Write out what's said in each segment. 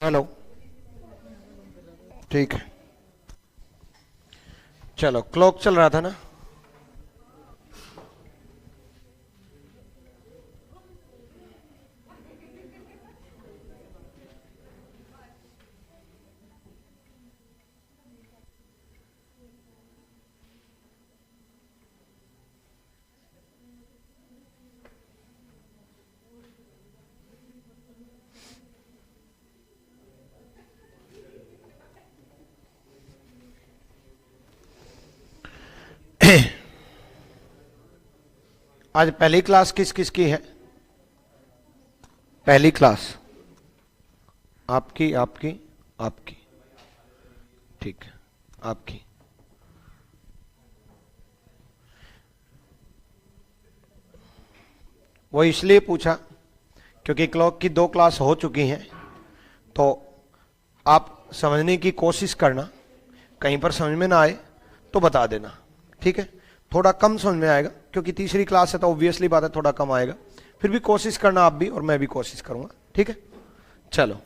Hello, ठीक है। चलो, क्लॉक चल रहा था ना। आज पहली क्लास किस किस की है? पहली क्लास आपकी, आपकी, आपकी, ठीक है, आपकी। वो इसलिए पूछा क्योंकि क्लॉक की 2 क्लास हो चुकी हैं, तो आप समझने की कोशिश करना, कहीं पर समझ में ना आए तो बता देना, ठीक है। थोड़ा कम समझ में आएगा क्योंकि तीसरी क्लास है, तो ऑब्वियसली बात है थोड़ा कम आएगा, फिर भी कोशिश करना आप भी और मैं भी कोशिश करूंगा, ठीक है। चलो,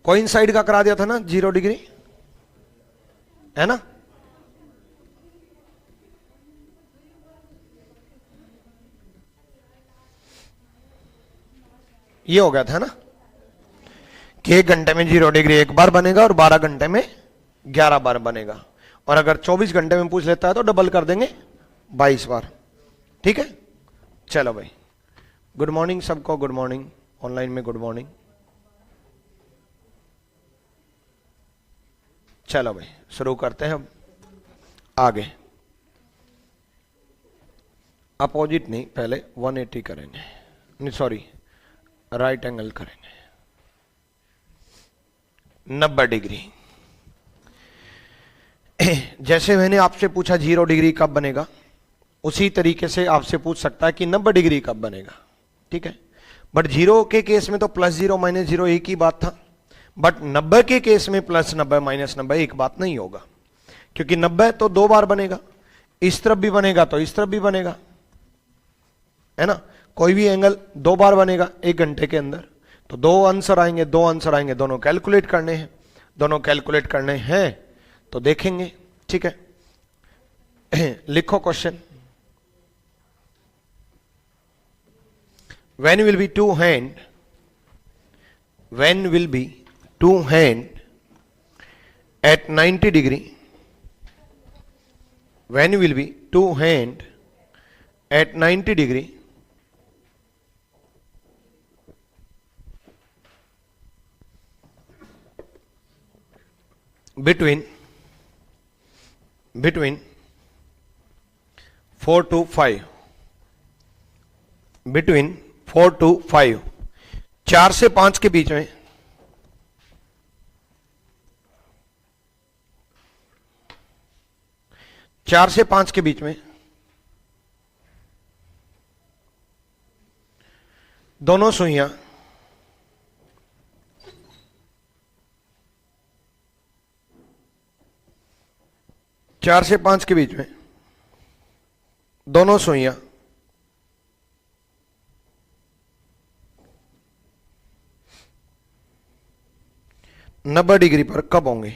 कोइंसाइड का करा दिया था ना 0 डिग्री, है ना। ये हो गया था ना कि 1 घंटे में 0 डिग्री एक बार बनेगा और 12 घंटे में 11 बार बनेगा, और अगर 24 घंटे में पूछ लेता है तो डबल कर देंगे 22 बार, ठीक है। चलो भाई, गुड मॉर्निंग सबको, गुड मॉर्निंग, ऑनलाइन में गुड मॉर्निंग। चलो भाई, शुरू करते हैं अब आगे। अपोजिट नहीं, पहले 180 करेंगे, नहीं सॉरी, राइट एंगल करेंगे 90 डिग्री। जैसे मैंने आपसे पूछा 0 डिग्री कब बनेगा, उसी तरीके से आपसे पूछ सकता है कि 90 डिग्री कब बनेगा, ठीक है। बट 0 के केस में तो +0 -0 एक ही बात था, बट 90 के केस में +90 -90 एक बात नहीं होगा, क्योंकि 90 तो 2 बार बनेगा, इस तरफ भी बनेगा तो इस तरफ भी बनेगा, है ना। कोई भी एंगल 2 बार बनेगा 1 घंटे के अंदर, तो 2 आंसर आएंगे, 2 आंसर आएंगे, दोनों कैलकुलेट करने हैं, दोनों कैलकुलेट करने हैं तो देखेंगे, ठीक है। लिखो question, when will be two hand, when will be two hand at 90 degree, when will be two hand at 90 degree between 4 to 5, between 4 to 5, 4 से 5 के बीच में, चार से 5 के बीच में दोनों सुइयां चार से 5 के बीच में दोनों सुइयां 90 डिग्री पर कब होंगे?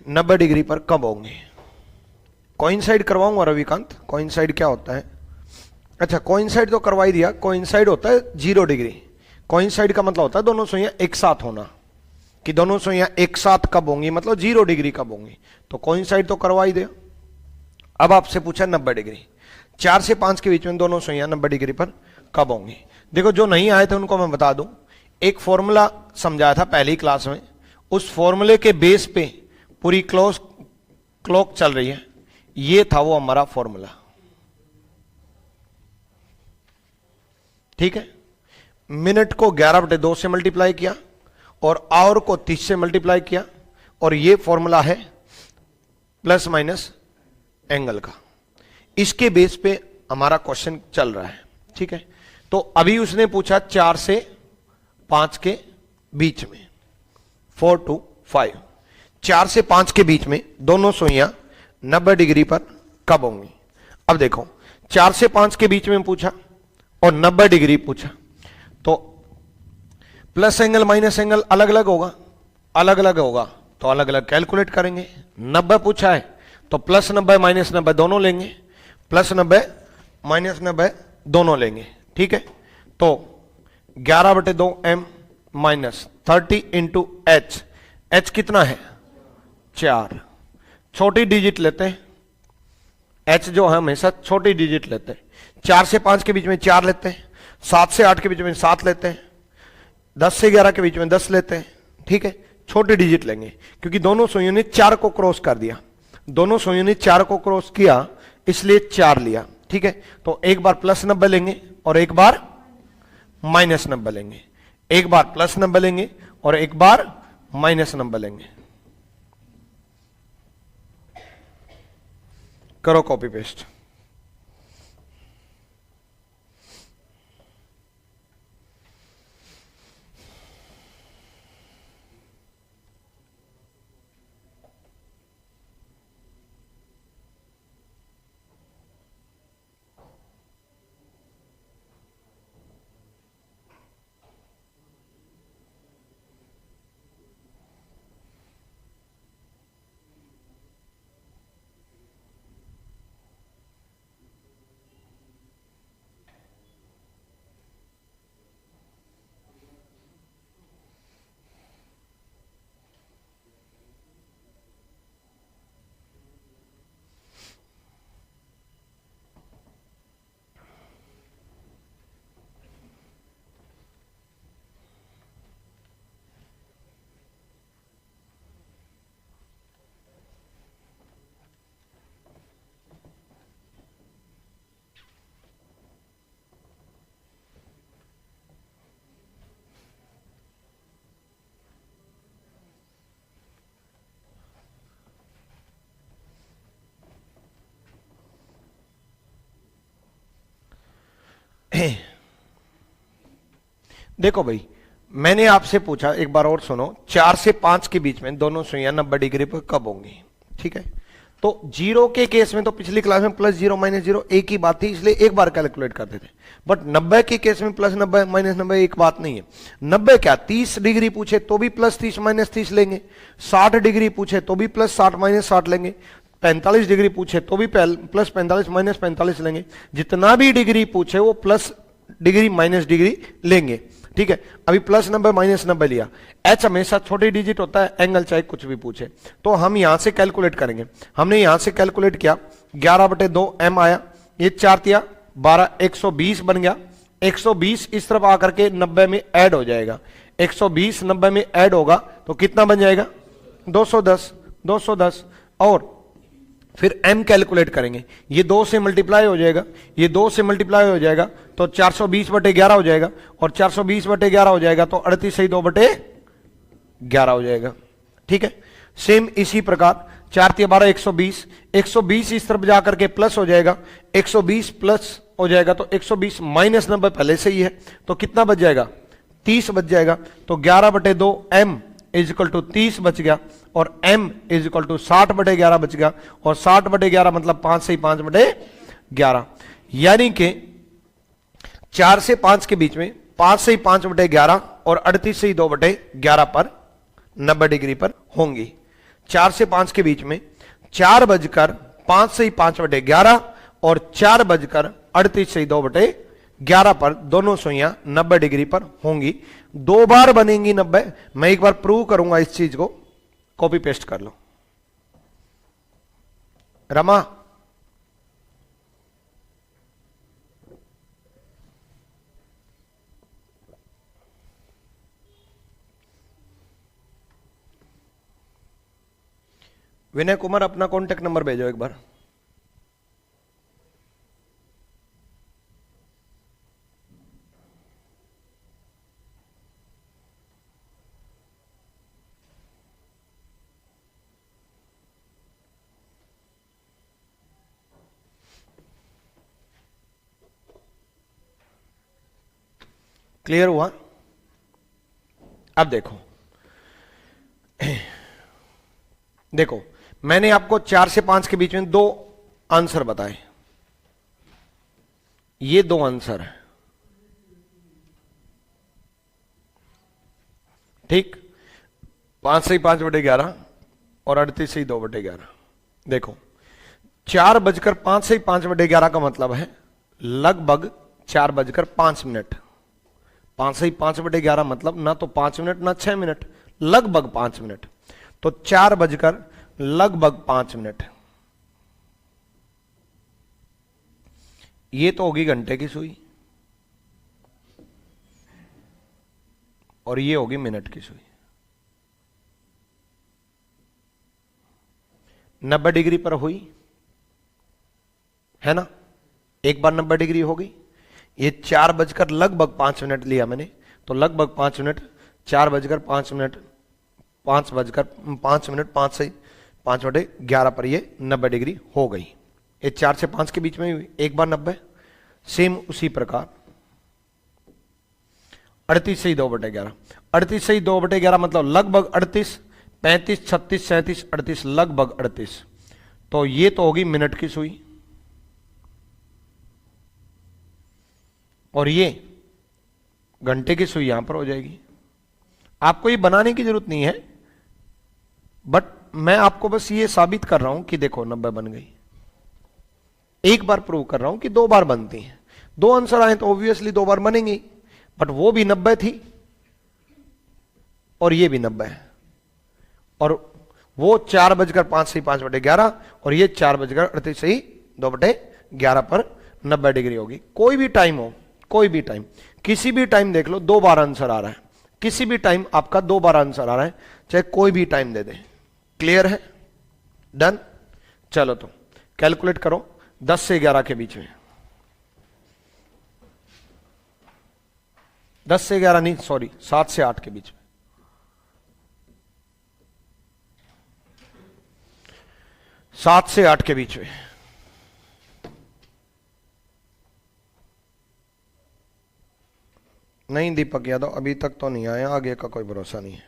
नब्बे डिग्री पर कब होंगे? कोइंसाइड करवाऊंगा रविकांत। कोइंसाइड क्या होता है? अच्छा, कोइंसाइड तो करवा ही दिया। कोइंसाइड होता है 0 डिग्री। कोइंसाइड का मतलब होता है दोनों सुइयां एक साथ होना, कि दोनों सुइयां एक साथ कब होंगी, मतलब 0 डिग्री कब होंगी। तो कोइंसाइड तो करवा ही दिया। अब आपसे पूछा 90 डिग्री, 4 से 5 के बीच में दोनों सुइयां 90 डिग्री पर कब होंगी। देखो, जो नहीं आए थे उनको मैं बता दूं, एक फॉर्मूला समझाया था पहली क्लास में, उस फॉर्मूले के बेस पे पूरी क्लॉक चल रही है। ये था वो हमारा फॉर्मूला, ठीक है। मिनट को 11/2 से मल्टीप्लाई किया और आवर को 30 से मल्टीप्लाई किया, और ये फॉर्मूला है प्लस माइनस एंगल का। इसके बेस पे हमारा क्वेश्चन चल रहा है, ठीक है। तो अभी उसने पूछा 4 से 5 के बीच में, 4 to 5, 4 से 5 के बीच में दोनों सुइयां 90 डिग्री पर कब होंगी। अब देखो 4 से 5 के बीच में पूछा और 90 डिग्री पूछा, तो प्लस एंगल माइनस एंगल अलग अलग होगा, अलग अलग होगा तो अलग अलग कैलकुलेट करेंगे। 90 पूछा है तो प्लस 90 माइनस 90 दोनों लेंगे, प्लस 90 माइनस 90 दोनों लेंगे। ठीक है, तो 11/2 m minus 30 into H, H कितना है 4, छोटी डिजिट लेते हैं, एच जो है हमेशा छोटी डिजिट लेते हैं। 4 से 5 के बीच में 4 लेते हैं, 7 से 8 के बीच में 7 लेते हैं, 10 से 11 के बीच में 10 लेते हैं। ठीक है, छोटे डिजिट लेंगे क्योंकि दोनों सुइयों ने 4 को क्रॉस कर दिया, दोनों सुइयों ने 4 को क्रॉस किया इसलिए 4 लिया। ठीक है, तो एक बार प्लस 90 लेंगे और एक बार माइनस 90 लेंगे, एक बार प्लस 90 लेंगे और एक बार माइनस 90 लेंगे। करो कॉपी पेस्ट। देखो भाई, मैंने आपसे पूछा, एक बार और सुनो, 4 से 5 के बीच में दोनों सुइयां 90 डिग्री पर कब होंगी। ठीक है, तो जीरो के केस में तो पिछली क्लास में प्लस 0 माइनस 0 एक ही बात थी, इसलिए एक बार कैलकुलेट करते थे। बट 90 के केस में प्लस 90 माइनस 90 एक बात नहीं है। 90 क्या 30 डिग्री पूछे तो भी प्लस 30 माइनस 30 लेंगे, 60 डिग्री पूछे तो भी प्लस 60 माइनस 60 लेंगे, 45 डिग्री पूछे तो भी प्लस 45 माइनस 45 लेंगे। जितना भी डिग्री पूछे वो प्लस डिग्री माइनस डिग्री लेंगे। ठीक है, अभी प्लस 90 माइनस 90 लिया, एच हमेशा छोटी डिजिट होता है, एंगल चाहे कुछ भी पूछे, तो हम यहां से कैलकुलेट करेंगे। हमने यहां से कैलकुलेट किया, 11/2 m आया, ये 4 तिया 12, 120 बन गया। 120 इस तरफ आकर के 90 में ऐड हो जाएगा, 120 90 में ऐड होगा तो कितना बन जाएगा 210, 210। और फिर m कैलकुलेट करेंगे, ये 2 से मल्टीप्लाई हो जाएगा, ये 2 से मल्टीप्लाई हो जाएगा तो 420/11 हो जाएगा, और 420/11 हो जाएगा तो 38 सही 2/11 हो जाएगा। ठीक है, सेम इसी प्रकार 4 तिया 12, 120, 120 इस तरफ जाकर के प्लस हो जाएगा, 120 प्लस हो जाएगा तो 120 माइनस 90 पहले से ही है तो कितना बच जाएगा 30 बच जाएगा। तो 11/2 m इज इक्वल टू 30 बच गया, और m इज इक्वल टू 60/11 बच गया, और 60/11 मतलब 5 से 5/11, यानी कि 4 से 5 के बीच में 5 से 5/11 और 38 से 2/11 पर 90 डिग्री पर होंगी। 4 से 5 के बीच में 4:05 से 5/11 और 4:38 से 2/11 पर दोनों सुइयां 90 डिग्री पर होंगी। 2 बार बनेंगी 90। मैं एक बार प्रूव करूंगा इस चीज को, कॉपी पेस्ट कर लो। रमा, विनय कुमार अपना कॉन्टेक्ट नंबर भेजो एक बार। क्लियर हुआ? अब देखो देखो, मैंने आपको 4 से 5 के बीच में 2 आंसर बताए, ये 2 आंसर है, ठीक। 5 से 5/11 और 38 से 2/11। देखो 4:05 से 5/11 का मतलब है लगभग 4:05। 5 से 5/11 मतलब ना तो 5 मिनट ना 6 मिनट, लगभग 5 मिनट। तो 4:05। ये तो होगी घंटे की सुई और ये होगी मिनट की सुई। 90 डिग्री पर हुई है ना, एक बार 90 डिग्री हो गई। ये 4:05 लिया मैंने, तो लगभग 5 मिनट, 4:05, 5 से 5/11 पर ये 90 डिग्री हो गई। ये 4 से 5 के बीच में हुई, एक बार 90। सेम उसी प्रकार 38 से 2/11। 38 से 2/11 मतलब लगभग 38, 35, 36, 37, 38, लगभग 38। तो ये तो होगी मिनट की सुई और ये घंटे की सुई यहां पर हो जाएगी। आपको ये बनाने की जरूरत नहीं है, बट मैं आपको बस ये साबित कर रहा हूं कि देखो 90 बन गई। एक बार प्रूव कर रहा हूं कि 2 बार बनती है। 2 आंसर आए तो ऑब्वियसली 2 बार बनेंगी, बट वो भी 90 थी और ये भी 90 है, और वो 4:05 से 5/11 और ये 4:38 से 2/11 पर 90 डिग्री होगी। कोई भी टाइम हो, कोई भी टाइम, किसी भी टाइम देख लो 2 बार आंसर आ रहा है, किसी भी टाइम आपका 2 बार आंसर आ रहा है, चाहे कोई भी टाइम दे दे। क्लियर है? डन। चलो तो कैलकुलेट करो 10 से 11 के बीच में। 10 से 11 नहीं, सॉरी, 7 से 8 के बीच में। 7 से 8 के बीच में। नहीं दीपक यादव, अभी तक तो नहीं आया, आगे का कोई भरोसा नहीं है।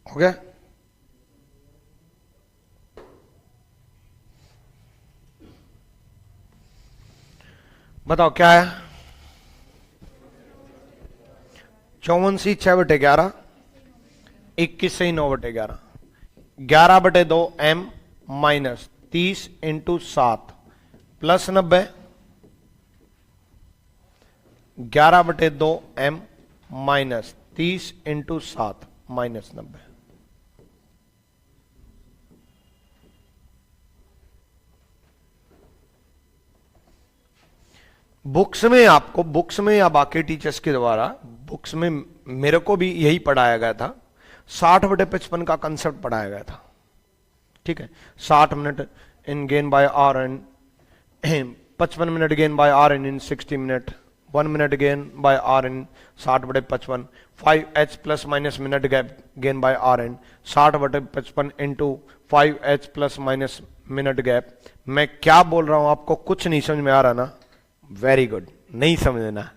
हो गया? बताओ क्या है? 54 सी 6/11, 21 से 9/11, 11/2 m minus 30 into 7 plus 90, 11/2 m minus 30 into 7 minus 90। Books में आपको, बुक्स में या बाकी टीचर्स के द्वारा, बुक्स में मेरे को भी यही पढ़ाया गया था। 60/55 का कंसेप्ट पढ़ाया गया था, ठीक है। 60 minute in gain by R N, 55 minute gain by R N in 60 minute, 1 minute gain by R N 60/55, 5h plus minus minute gap gain by R N 60/55 into 5h plus minus minute gap. मैं क्या बोल रहा हूं आपको कुछ नहीं समझ में आ रहा ना, वेरी गुड, नहीं समझना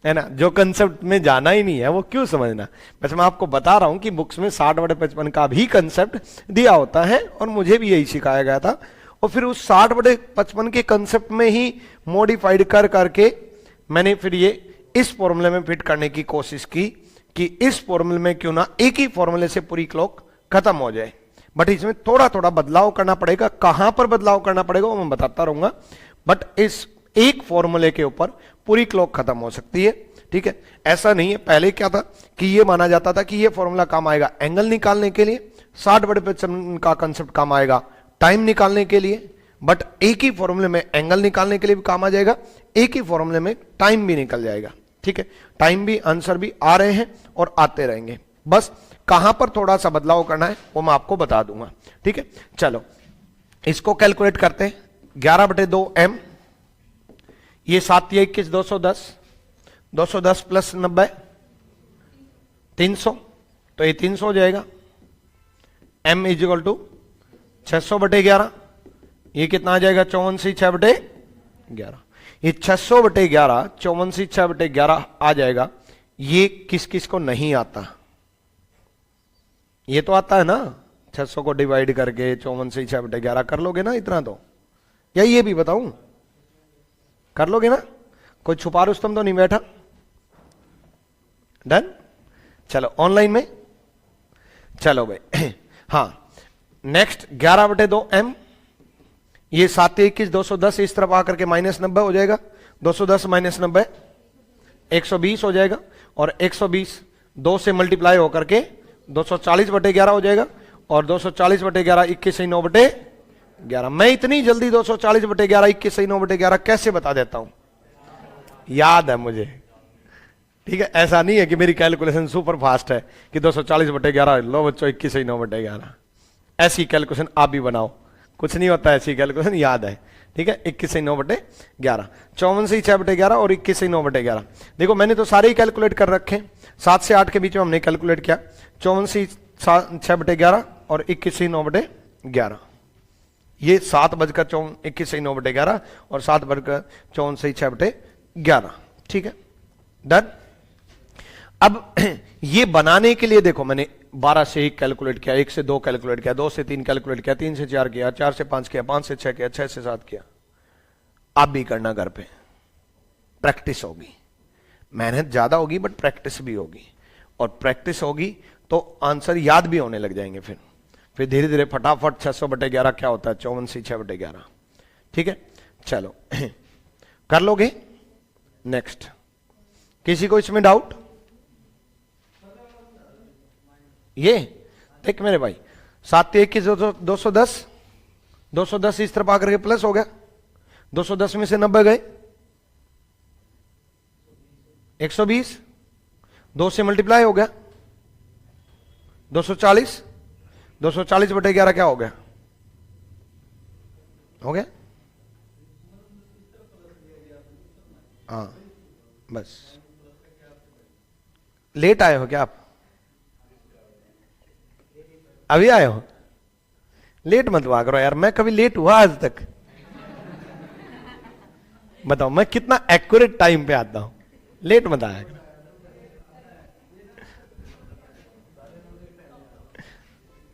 है ना, जो कंसेप्ट में जाना ही नहीं है वो क्यों समझना। बस मैं आपको बता रहा हूं कि बुक्स में 60/55 का भी कंसेप्ट दिया होता है और मुझे भी यही सिखाया गया था, और फिर उस 60/55 के कंसेप्ट में ही मॉडिफाइड कर करके मैंने फिर ये इस फॉर्मूले में फिट करने की कोशिश की कि इस फॉर्मूले में क्यों ना एक ही फॉर्मूले से पूरी क्लॉक खत्म हो जाए, बट इसमें थोड़ा थोड़ा बदलाव करना पड़ेगा। कहां पर बदलाव करना पड़ेगा वो मैं बताता रहूंगा, बट इस एक फॉर्मूले के ऊपर पूरी क्लॉक खत्म हो सकती है, ठीक है। ऐसा नहीं है, पहले क्या था कि ये माना जाता था कि ये फॉर्मूला काम आएगा एंगल निकालने के लिए, 60/55 का कंसेप्ट काम आएगा टाइम निकालने के लिए, बट एक ही फॉर्मूले में एंगल निकालने के लिए भी काम आ जाएगा, एक ही फॉर्मूले में टाइम भी निकल जाएगा, ठीक है। टाइम भी, आंसर भी आ रहे हैं और आते रहेंगे, बस कहां पर थोड़ा सा बदलाव करना है वो मैं आपको बता दूंगा, ठीक है। चलो इसको कैलकुलेट करते हैं। 11/2m, ये 7 या 21 210, 210 प्लस 90 300, तो ये 300 हो जाएगा। m इजिकल टू 600/11, ये कितना आ जाएगा 54/6/11, ये 600/11 54/6/11 आ जाएगा। ये किस किस को नहीं आता, ये तो आता है ना, 600 को डिवाइड करके 54/6/11 कर लोगे ना इतना तो, या ये भी बताऊं, कर लोगे ना, कोई छुपा रुस्तम तो नहीं बैठा, डन। चलो ऑनलाइन में, चलो भाई हाँ नेक्स्ट 11/2m, ये 7 या 21 210 इस तरफ आकर के -90 हो जाएगा, 210 - 90 120 हो जाएगा, और 120 2 से मल्टीप्लाई होकर के 240/11 हो जाएगा, और 240/11 21/9/11। मैं इतनी जल्दी 240/11 21/9/11 कैसे बता देता हूं, याद है मुझे, ठीक है। ऐसा नहीं है कि मेरी कैलकुलेशन सुपर फास्ट है कि 240/11 लो बच्चों 21/9/11, ऐसी कैलकुलेशन आप भी बनाओ, कुछ नहीं होता ऐसी कैलकुलेशन, याद है, ठीक है। 21/9/11, 54/6/11 और 21/9/11। देखो मैंने तो सारे ही कैलकुलेट कर रखे, 7 से 8 के बीच में हमने कैलकुलेट किया, 54/6/11 और 21/9/11। ये 7:21/9/11 और 7:64/6/11, ठीक है, डन। अब ये बनाने के लिए देखो मैंने 12 से 1 कैलकुलेट किया, 1 से 2 कैलकुलेट किया, 2 से 3 कैलकुलेट किया, 3 से 4 किया, 4 से 5 किया, 5 से 6 किया, 6 से 7 किया। आप भी करना घर पे, प्रैक्टिस होगी, मेहनत ज्यादा होगी बट प्रैक्टिस भी होगी, और प्रैक्टिस होगी तो आंसर याद भी होने लग जाएंगे, फिर धीरे धीरे फटाफट 600/11 क्या होता है 54/6/11, ठीक है। चलो कर लोगे। नेक्स्ट किसी को इसमें डाउट, ये देख मेरे भाई 7 21 210, 210 इस तरफ आकर के प्लस हो गया, 210 में से 90 गए, 120 2 से मल्टीप्लाई हो गया, 240, 240/11 क्या हो गया, हो गया, हाँ बस। लेट आए हो क्या आप, अभी आए हो, लेट मत हुआ करो यार, मैं कभी लेट हुआ आज तक, बताओ मैं कितना एक्यूरेट टाइम पे आता हूं, लेट मत आया करो।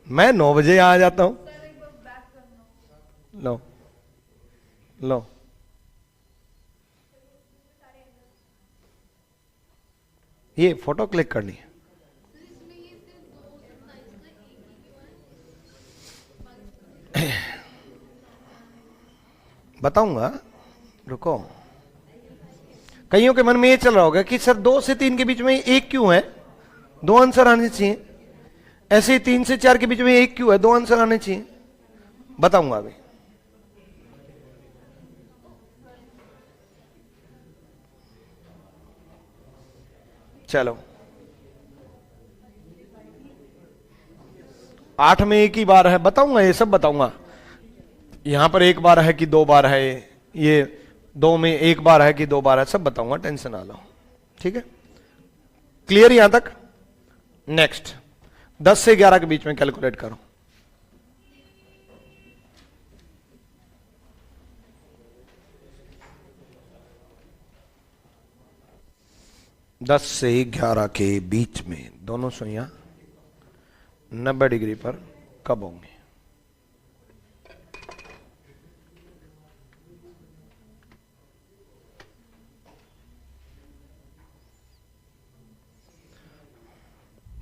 मैं 9 बजे आ जाता हूं, लो लो, ये फोटो क्लिक करनी है, बताऊंगा, रुको। कईयों के मन में ये चल रहा होगा कि सर 2 से 3 के बीच में 1 क्यों है, 2 आंसर आने चाहिए, ऐसे ही 3 से 4 के बीच में 1 क्यों है, 2 आंसर आने चाहिए, बताऊंगा अभी। चलो 8 में एक ही बार है, बताऊंगा, ये सब बताऊंगा। यहां पर एक बार है कि 2 बार है, ये 2 में एक बार है कि 2 बार है, सब बताऊंगा, टेंशन ना लो। ठीक है, क्लियर यहां तक? नेक्स्ट 10 से 11 के बीच में कैलकुलेट करो। 10 से 11 के बीच में दोनों सुइयां 90 डिग्री पर कब होंगे?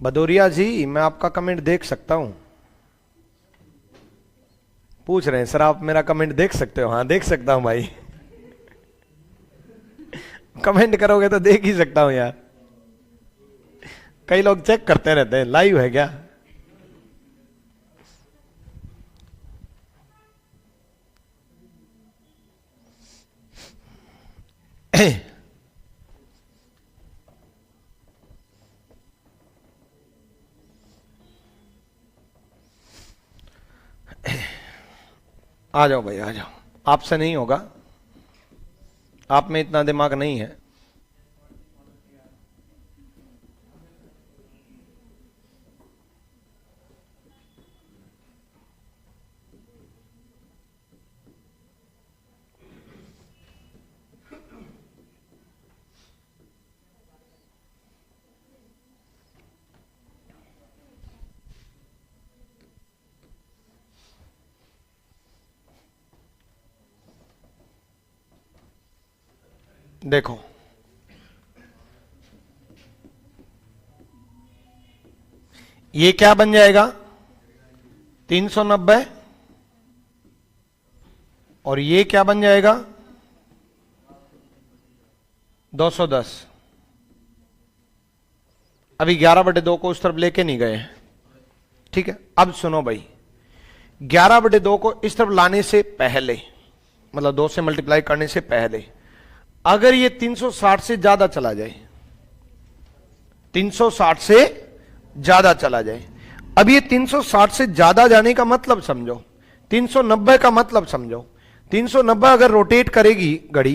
भदौरिया जी, मैं आपका कमेंट देख सकता हूं? पूछ रहे हैं सर, आप मेरा कमेंट देख सकते हो? हाँ देख सकता हूं भाई। कमेंट करोगे तो देख ही सकता हूं यार। कई लोग चेक करते रहते हैं, लाइव है क्या? आ जाओ भाई आ जाओ, आपसे नहीं होगा, आप में इतना दिमाग नहीं है। देखो ये क्या बन जाएगा? 390, और ये क्या बन जाएगा? 210। अभी 11/2 को उस तरफ लेके नहीं गए हैं, ठीक है? अब सुनो भाई, 11/2 को इस तरफ लाने से पहले, मतलब 2 से मल्टीप्लाई करने से पहले, अगर ये 360 से ज्यादा चला जाए, 360 से ज्यादा चला जाए, अब ये 360 से ज्यादा जाने का मतलब समझो, 390 का मतलब समझो। 390 अगर रोटेट करेगी घड़ी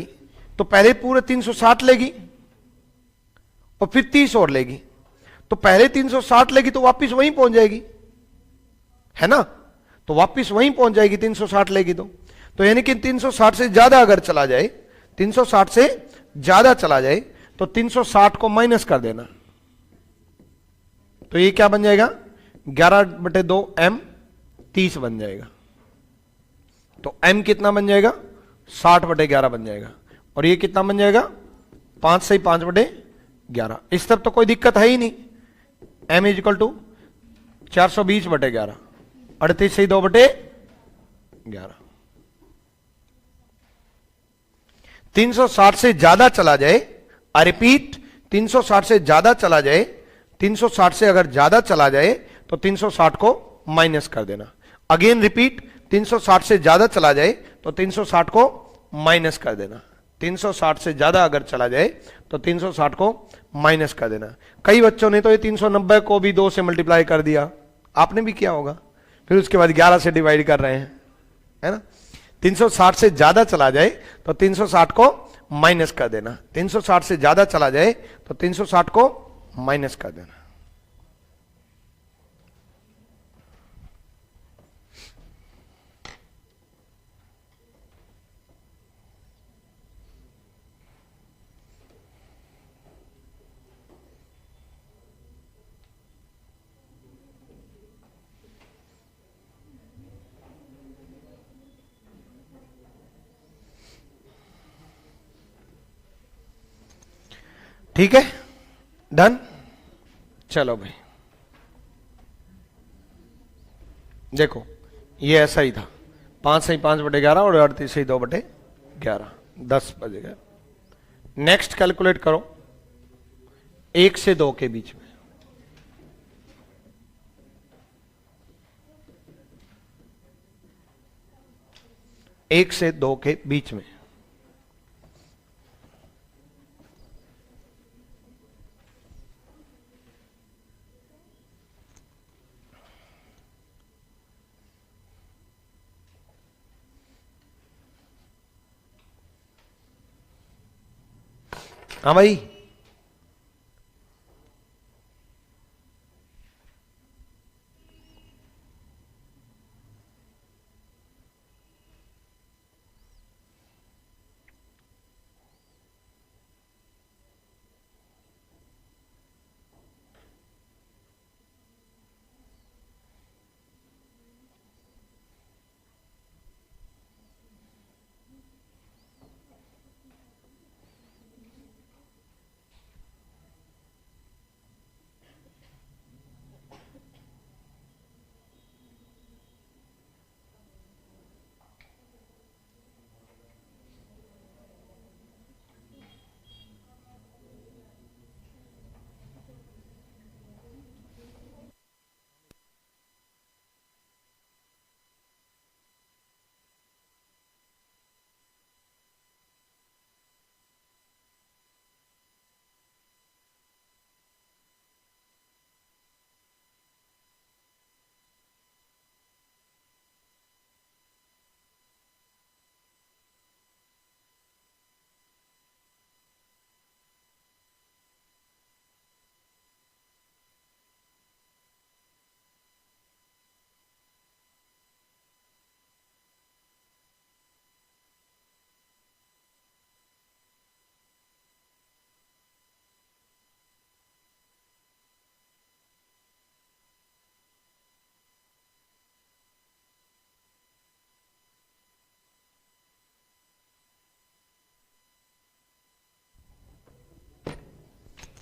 तो पहले पूरे 360 लेगी और फिर 30 और लेगी, तो पहले 360 लेगी तो वापिस वहीं पहुंच जाएगी, है ना? तो वापिस वहीं पहुंच जाएगी 360 लेगी तो यानी कि 360 से ज्यादा अगर चला जाए, 360 से ज्यादा चला जाए तो 360 को माइनस कर देना, तो ये क्या बन जाएगा? 11/2 m 30 बन जाएगा। तो m कितना बन जाएगा? 60/11 बन जाएगा। और ये कितना बन जाएगा? 5 से 5/11। इस तरफ तो कोई दिक्कत है ही नहीं। m इजिकल टू 420/11, 38 से 2/11। 360 से ज्यादा चला जाए, आई रिपीट, 360 से ज्यादा चला जाए, 360 से अगर ज्यादा चला जाए तो 360 को माइनस कर देना। अगेन रिपीट, 360 से ज्यादा चला जाए तो 360 को माइनस कर देना। 360 से ज्यादा अगर चला जाए तो 360 को माइनस कर देना। कई बच्चों ने तो ये 390 को भी 2 से मल्टीप्लाई कर दिया, आपने भी किया होगा, फिर उसके बाद 11 से डिवाइड कर रहे हैं, है ना? 360 से ज्यादा चला जाए तो 360 को माइनस कर देना। 360 से ज्यादा चला जाए तो 360 को माइनस कर देना। ठीक है, डन। चलो भाई देखो, ये ऐसा ही था, 5 से 5/11 और 38 से 2/11, 10 बजेगा। नेक्स्ट कैलकुलेट करो 1 से 2 के बीच में। एक से 2 के बीच में हाँ भाई,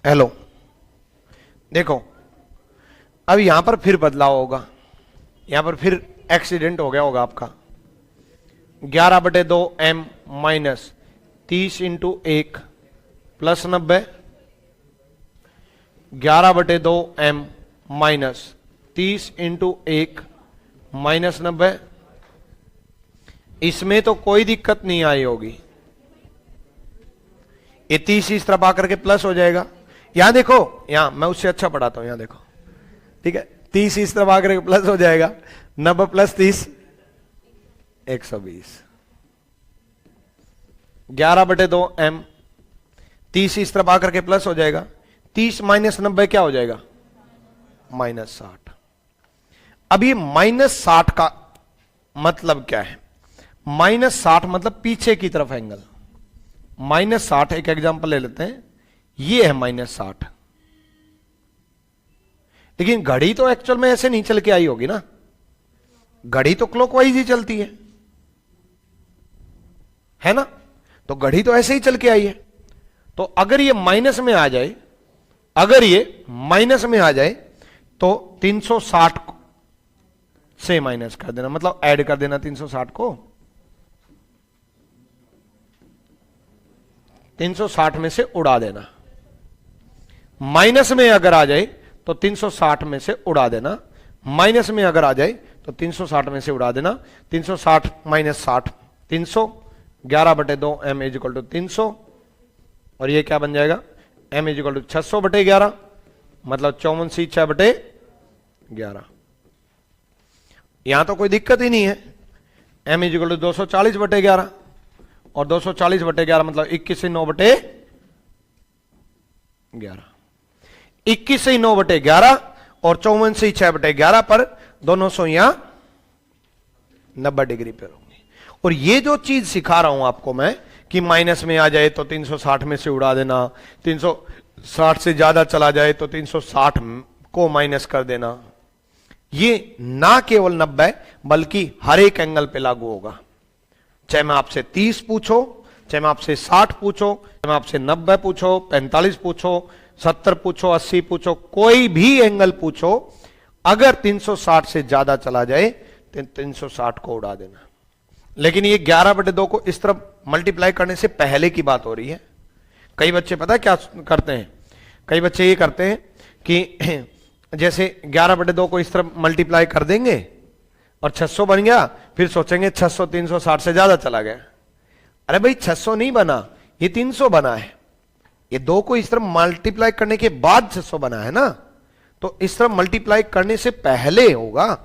हेलो, देखो अब यहां पर फिर बदलाव होगा, यहां पर फिर एक्सीडेंट हो गया होगा आपका। 11/2m minus 30 into 1 plus 90, 11/2m minus 30 into 1 minus 90। इसमें तो कोई दिक्कत नहीं आई होगी, ये 30 इस तरफ आकर के प्लस हो जाएगा। यहां देखो, यहां मैं उससे अच्छा पढ़ाता हूं, यहां देखो, ठीक है। 30 इस तरफ आकर के प्लस हो जाएगा, 90 प्लस 30 120। 11/2m 30 इस तरफ आकर के प्लस हो जाएगा, 30 माइनस 90 क्या हो जाएगा, -60। अब ये -60 का मतलब क्या है? -60 मतलब पीछे की तरफ एंगल। -60 एक एग्जांपल ले लेते हैं, ये है -60। लेकिन घड़ी तो एक्चुअल में ऐसे नहीं चल के आई होगी ना, घड़ी तो क्लॉकवाइज ही चलती है ना? तो घड़ी तो ऐसे ही चल के आई है। तो अगर ये माइनस में आ जाए, अगर ये माइनस में आ जाए तो 360 से माइनस कर देना, मतलब ऐड कर देना 360 को। 360 में से उड़ा देना। माइनस में अगर आ जाए तो 360 में से उड़ा देना, माइनस में अगर आ जाए तो 360 में से उड़ा देना। 360 minus 60 300, 11/2m is equal to 300, और ये क्या बन जाएगा, m इज इक्वल टू 600/11, मतलब 54 6/11। यहां तो कोई दिक्कत ही नहीं है, m इज इक्वल टू 240/11, और 240/11 मतलब 21 से 9/11, 21 से 9/11 और 54 से 6/11 पर दोनों सुइयां 90 डिग्री पर होंगी। और ये जो चीज सिखा रहा हूं आपको मैं कि माइनस में आ जाए तो 360 में से उड़ा देना, 360 से ज्यादा चला जाए तो 360 को माइनस कर देना, ये ना केवल 90 बल्कि हर एक एंगल पे लागू होगा। चाहे मैं आपसे 30 पूछो, चाहे मैं आपसे 60 पूछो, चाहे मैं आपसे 90 पूछो, 45 पूछो, 70 पूछो, 80 पूछो, कोई भी एंगल पूछो, अगर 360 से ज्यादा चला जाए तो 360 को उड़ा देना। लेकिन ये 11/2 को इस तरफ मल्टीप्लाई करने से पहले की बात हो रही है। कई बच्चे पता है क्या करते हैं, कई बच्चे ये करते हैं कि जैसे 11/2 को इस तरफ मल्टीप्लाई कर देंगे और 600 बन गया, फिर सोचेंगे 600 360 से ज्यादा चला गया। अरे भाई 600 नहीं बना, ये 300 बना है। ये 2 को इस तरफ मल्टीप्लाई करने के बाद 600 बना है ना, तो इस तरफ मल्टीप्लाई करने से पहले होगा।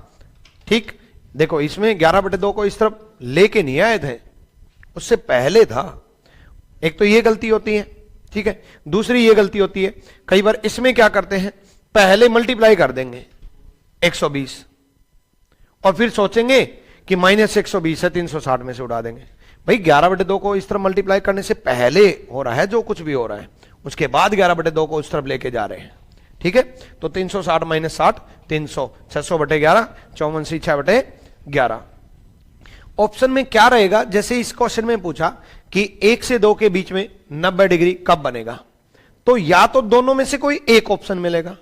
ठीक देखो, इसमें 11/2 को इस तरफ लेके नहीं आए थे, उससे पहले था। एक तो ये गलती होती है, ठीक है। दूसरी ये गलती होती है, कई बार इसमें क्या करते हैं, पहले मल्टीप्लाई कर देंगे 120 और फिर सोचेंगे कि -120 है, 360 में से उड़ा देंगे। भाई 11/2 को इस तरफ मल्टीप्लाई करने से पहले हो रहा है जो कुछ भी हो रहा है, उसके बाद 11/2 को उस तरफ लेके जा रहे हैं। ठीक है, तो 360 - 60 300, 600/11, 54 6/11। ऑप्शन में क्या रहेगा, जैसे इस क्वेश्चन में पूछा कि 1 से 2 के बीच में 90 डिग्री कब बनेगा, तो या तो दोनों में से कोई एक ऑप्शन मिलेगा।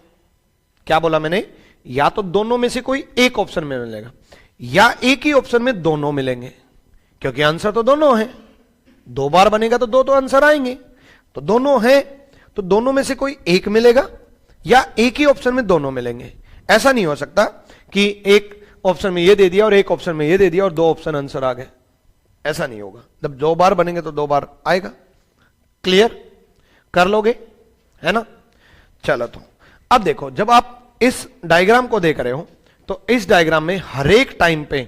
क्या बोला मैंने, या तो दोनों में से कोई एक ऑप्शन में मिलेगा या एक ही ऑप्शन में दोनों मिलेंगे, क्योंकि आंसर तो दोनों है, 2 बार बनेगा तो 2 तो आंसर आएंगे, तो दोनों है तो दोनों में से कोई एक मिलेगा या एक ही ऑप्शन में दोनों मिलेंगे। ऐसा नहीं हो सकता कि एक ऑप्शन में ये दे दिया और एक ऑप्शन में ये दे दिया और 2 ऑप्शन आंसर आ गए, ऐसा नहीं होगा। जब 2 बार बनेंगे तो 2 बार आएगा। क्लियर कर लोगे, है ना। चलो, तो अब देखो, जब आप इस डायग्राम को देख रहे हो तो इस डायग्राम में हर एक टाइम पे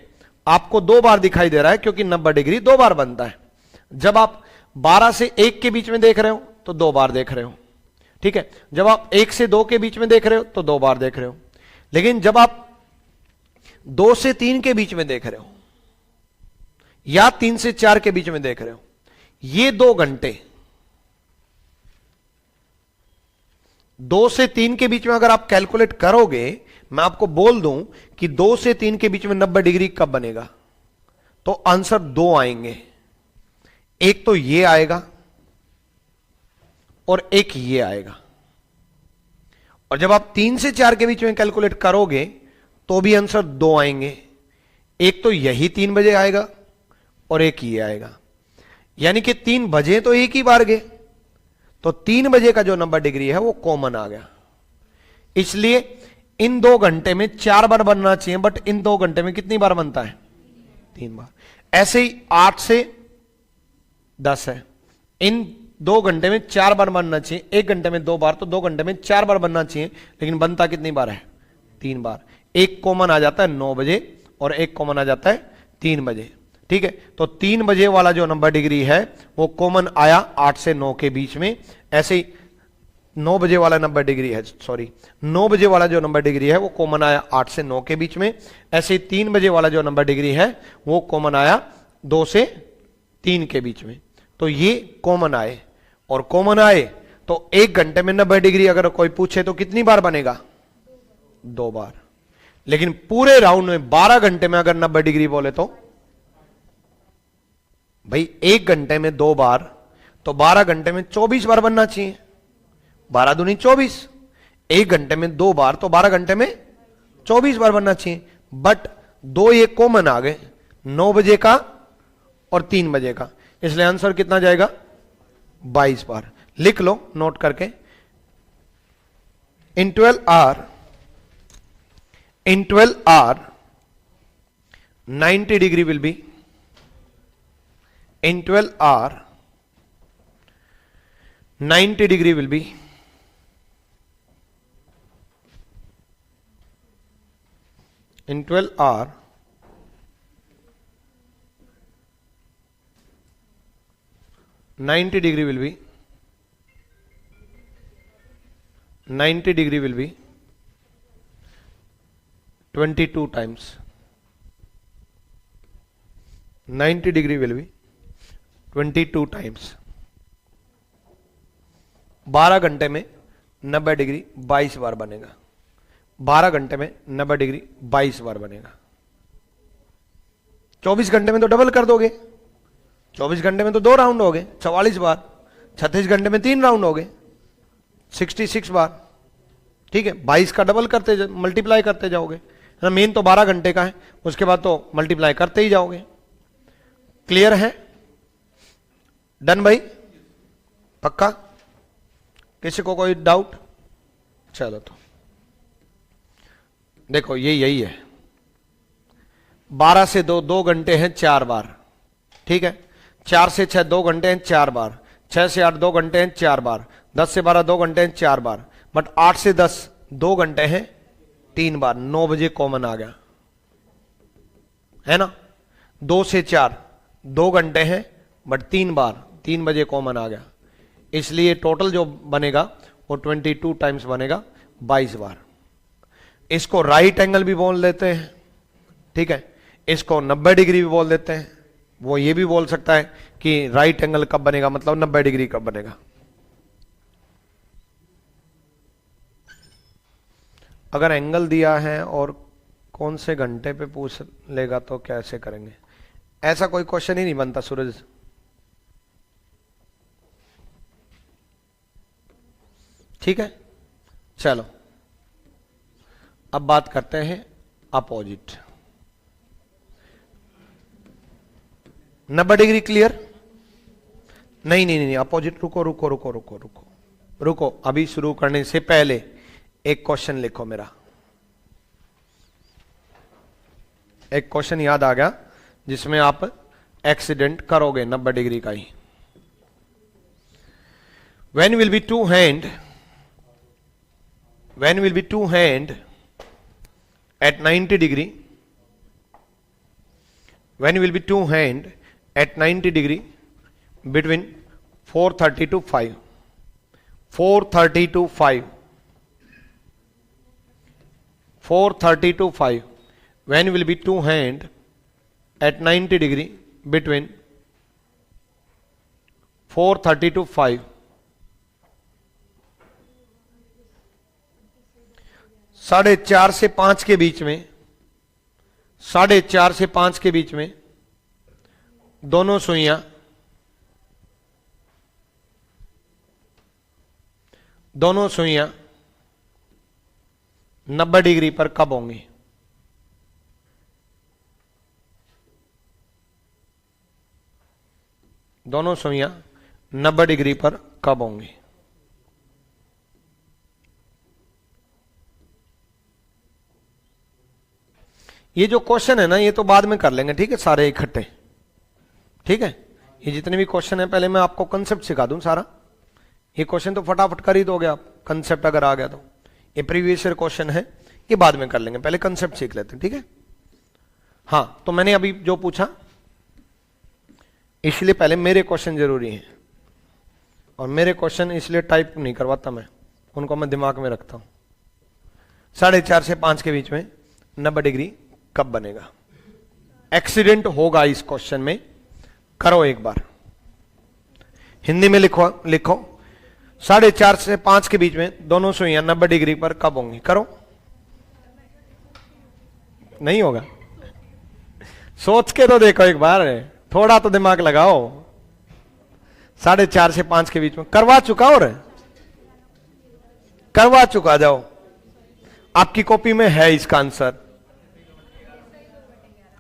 आपको 2 बार दिखाई दे रहा है, क्योंकि 90 डिग्री 2 बार बनता है। जब आप 12 से 1 के बीच में देख रहे हो तो 2 बार देख रहे हो, ठीक है। जब आप 1 से 2 के बीच में देख रहे हो तो 2 बार देख रहे हो। लेकिन जब आप 2 से 3 के बीच में देख रहे हो या 3 से 4 के बीच में देख रहे हो, ये 2 घंटे 2 से 3 के बीच में अगर आप कैलकुलेट करोगे, मैं आपको बोल दूं कि 2 से 3 के बीच में 90 डिग्री कब बनेगा, तो आंसर 2 आएंगे। एक तो ये आएगा और एक ये आएगा। और जब आप 3 से 4 के बीच में कैलकुलेट करोगे तो भी आंसर 2 आएंगे। एक तो यही 3 बजे आएगा और एक ये आएगा, यानी कि 3 बजे तो एक ही बार गए, तो 3 बजे का जो 90 डिग्री है वो कॉमन आ गया। इसलिए इन 2 घंटे में 4 बार बनना चाहिए, बट इन 2 घंटे में कितनी बार बनता है, 3 बार। ऐसे ही 8 से 10 है, इन 2 घंटे में 4 बार बनना चाहिए, 1 घंटे में 2 बार, तो 2 घंटे में 4 बार बनना चाहिए, लेकिन बनता कितनी बार है, 3 बार। एक कॉमन आ जाता है 9 बजे और एक कॉमन आ जाता है 3 बजे, ठीक है। तो 3 बजे वाला जो 90 डिग्री है वो कॉमन आया 8 से 9 के बीच में। ऐसे ही 9 बजे वाला 90 डिग्री है, सॉरी 9 बजे वाला जो 90 डिग्री है वो कॉमन आया 8 से 9 के बीच में। ऐसे ही 3 बजे वाला जो 90 डिग्री है वो कॉमन आया 2 से 3 के बीच में। तो ये कॉमन आए, और कॉमन आए तो 1 घंटे में 90 डिग्री अगर कोई पूछे तो कितनी बार बनेगा, 2 बार। लेकिन पूरे राउंड में 12 घंटे में अगर 90 डिग्री बोले तो भाई 1 घंटे में 2 बार, तो 12 घंटे में 24 बार बनना चाहिए, 12 दूनी 24। 1 घंटे में 2 बार तो 12 घंटे में 24 बार बनना चाहिए, बट 2 ये कॉमन आ गए, 9 बजे का और 3 बजे का, इसलिए आंसर कितना जाएगा, 22 बार। लिख लो नोट करके। In 12 hour 90 degree will be, in 12 hour 90 degree will be in 12 hour 90 degree will be 90 degree will be 22 times 90 degree will be 22 times. 12 घंटे में 90 डिग्री 22 बार बनेगा, 12 घंटे में 90 डिग्री 22 बार बनेगा। 24 घंटे में तो डबल कर दोगे, 24 घंटे में तो 2 राउंड हो गए, 44 बार। 36 घंटे में 3 राउंड हो गए, 66 बार, ठीक है। 22 का डबल करते मल्टीप्लाई करते जाओगे, मेन तो 12 घंटे का है, उसके बाद तो मल्टीप्लाई करते ही जाओगे। क्लियर है, डन भाई, पक्का, किसी को कोई डाउट? चलो, तो देखो ये यही है, 12 से 2 घंटे हैं 4 बार, ठीक है। 4 से 6 2 घंटे हैं 4 बार, 6 से 8 2 घंटे हैं 4 बार, 10 से 12 2 घंटे हैं 4 बार, बट 8 से 10 2 घंटे हैं 3 बार। 9 बजे कॉमन आ गया, है ना। 2 से 4 2 घंटे हैं बट 3 बार, 3 बजे कॉमन आ गया। इसलिए टोटल जो बनेगा वो 22 टाइम्स बनेगा, 22 बार। इसको राइट एंगल भी बोल देते हैं, ठीक है, इसको 90 डिग्री भी बोल देते हैं। वो ये भी बोल सकता है कि राइट एंगल कब बनेगा, मतलब 90 डिग्री कब बनेगा। अगर एंगल दिया है और कौन से घंटे पे पूछ लेगा तो कैसे करेंगे, ऐसा कोई क्वेश्चन ही नहीं बनता सूरज। ठीक है, चलो अब बात करते हैं अपोजिट। 90 degree clear? नहीं नहीं नहीं, अपोजिट रुको रुको रुको रुको रुको रुको, अभी शुरू करने से पहले एक क्वेश्चन लिखो मेरा। एक क्वेश्चन याद आ गया जिसमें आप एक्सीडेंट करोगे 90 डिग्री का ही। When will be two hand at 90 degree? When will be two hand at 90 degree between 4:30 to 5? 4:30 to 5. 4:30 to 5. When will be two hand at 90 degree between 4:30 to 5? 4:30 से 5 के बीच में, 4:30 से 5 के बीच में दोनों सुइयां दोनों सुइयां 90 डिग्री पर कब होंगी? दोनों सुइयां 90 डिग्री पर कब होंगी? ये जो क्वेश्चन है ना, ये तो बाद में कर लेंगे, ठीक है, सारे इकट्ठे। ठीक है, ये जितने भी क्वेश्चन है पहले मैं आपको कंसेप्ट सिखा दूं सारा। ये क्वेश्चन तो फटाफट कर ही दोगे आप, कंसेप्ट अगर आ गया तो। ये प्रीवियस ईयर क्वेश्चन है, ये बाद में कर लेंगे, पहले कंसेप्ट सीख लेते हैं, ठीक है। हाँ, तो मैंने अभी जो पूछा, इसलिए पहले मेरे क्वेश्चन जरूरी हैं, और मेरे क्वेश्चन इसलिए टाइप नहीं करवाता मैं, उनको मैं दिमाग में रखता हूं। 4:30 से 5 के बीच में 90 डिग्री कब बनेगा? एक्सीडेंट होगा इस क्वेश्चन में, करो एक बार, हिंदी में लिखो लिखो। 4:30 से 5 के बीच में दोनों सुइयां 90 डिग्री पर कब होंगी? करो। नहीं होगा? सोच के तो देखो एक बार, थोड़ा तो दिमाग लगाओ। 4:30 से 5 के बीच में करवा चुका, और करवा चुका, जाओ, आपकी कॉपी में है इसका आंसर।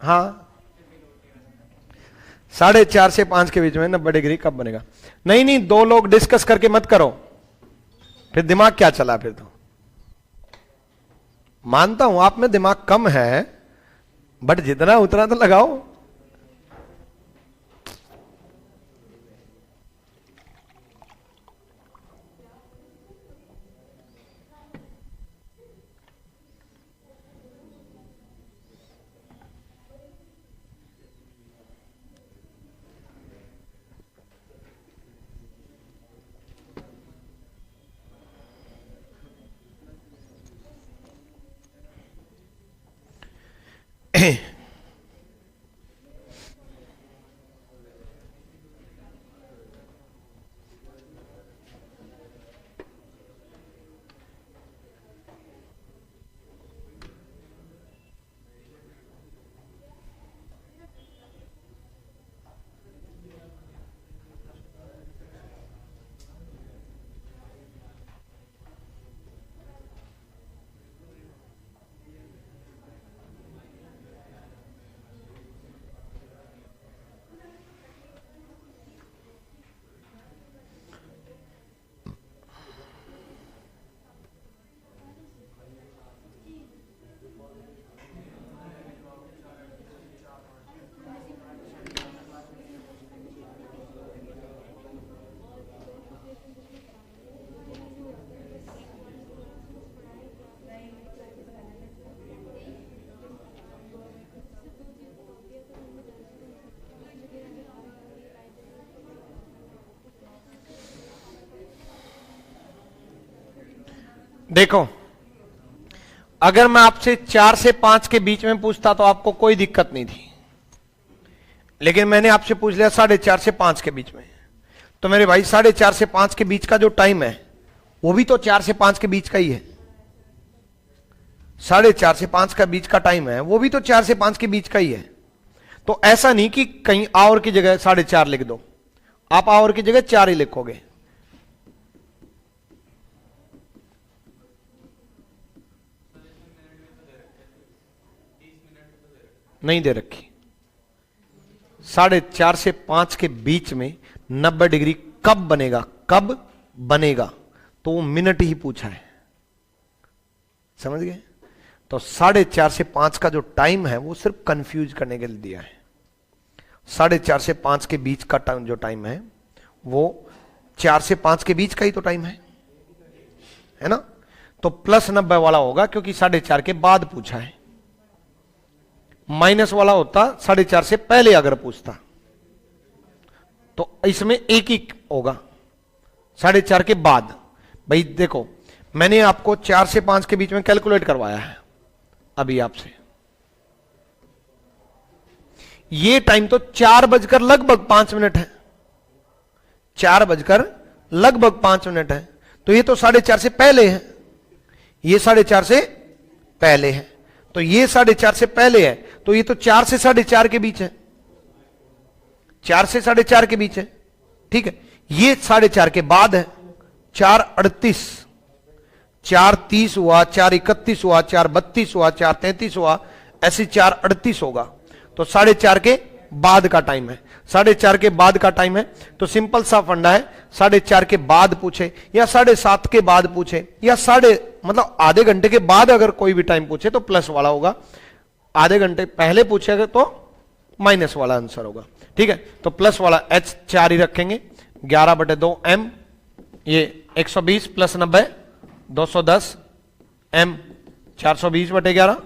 हाँ, 4:30 से 5 के बीच में 90 डिग्री कब बनेगा? नहीं नहीं, दो लोग डिस्कस करके मत करो, फिर दिमाग क्या चला फिर तो। मानता हूं आप में दिमाग कम है, बट जितना उतना तो लगाओ। देखो, अगर मैं आपसे 4 से 5 के बीच में पूछता तो आपको कोई दिक्कत नहीं थी, लेकिन मैंने आपसे पूछ लिया 4:30 से 5 के बीच में, तो मेरे भाई 4:30 से 5 के बीच का जो टाइम है वो भी तो 4 से 5 के बीच का ही है। 4:30 से 5 का बीच का टाइम है, वो भी तो 4 से 5 के बीच का ही है। तो ऐसा नहीं कि कहीं आवर की जगह 4:30 लिख दो, आप आवर की जगह 4 ही लिखोगे। नहीं दे रखी। 4:30 से 5 के बीच में 90 डिग्री कब बनेगा, कब बनेगा, तो वो मिनट ही पूछा है, समझ गए? तो 4:30 से 5 का जो टाइम है वो सिर्फ कंफ्यूज करने के लिए दिया है। 4:30 से 5 के बीच का टाइम जो टाइम है वो 4 से 5 के बीच का ही तो टाइम है ना? तो प्लस 90 वाला होगा क्योंकि 4:30 के बाद पूछा है। माइनस वाला होता 4:30 से पहले अगर पूछता, तो इसमें एक ही होगा 4:30 के बाद। भाई देखो, मैंने आपको 4 से 5 के बीच में कैलकुलेट करवाया है अभी आपसे। ये टाइम तो 4:05 है, 4:05 है, तो ये तो 4:30 से पहले है, ये 4:30 से पहले है, तो ये 4:30 से पहले है, तो ये तो 4 से 4:30 के बीच है, 4 से 4:30 के बीच है, ठीक है। ये 4:30 के बाद है, 4:38, 4:30 हुआ, 4:31 हुआ, 4:32 हुआ, 4:33 हुआ, ऐसे 4:38 होगा। तो 4:30 के बाद का टाइम है, 4:30 के बाद का टाइम है, तो सिंपल सा फंडा है, 4:30 के बाद पूछे या 7:30 के बाद पूछे या मतलब आधे घंटे के बाद अगर कोई भी टाइम पूछे तो प्लस वाला होगा, आधे घंटे पहले पूछेगा तो माइनस वाला आंसर होगा, ठीक है। तो प्लस वाला H 4 ही रखेंगे, 11/2 M, ये 120 प्लस 90 210 M, 420/11,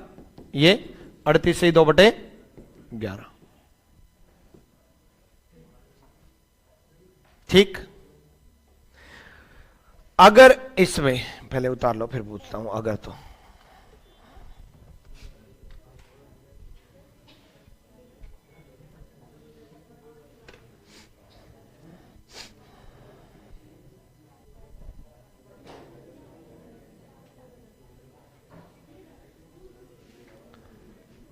ये 38 से 2/11, ठीक। अगर इसमें पहले उतार लो फिर पूछता हूं, अगर तो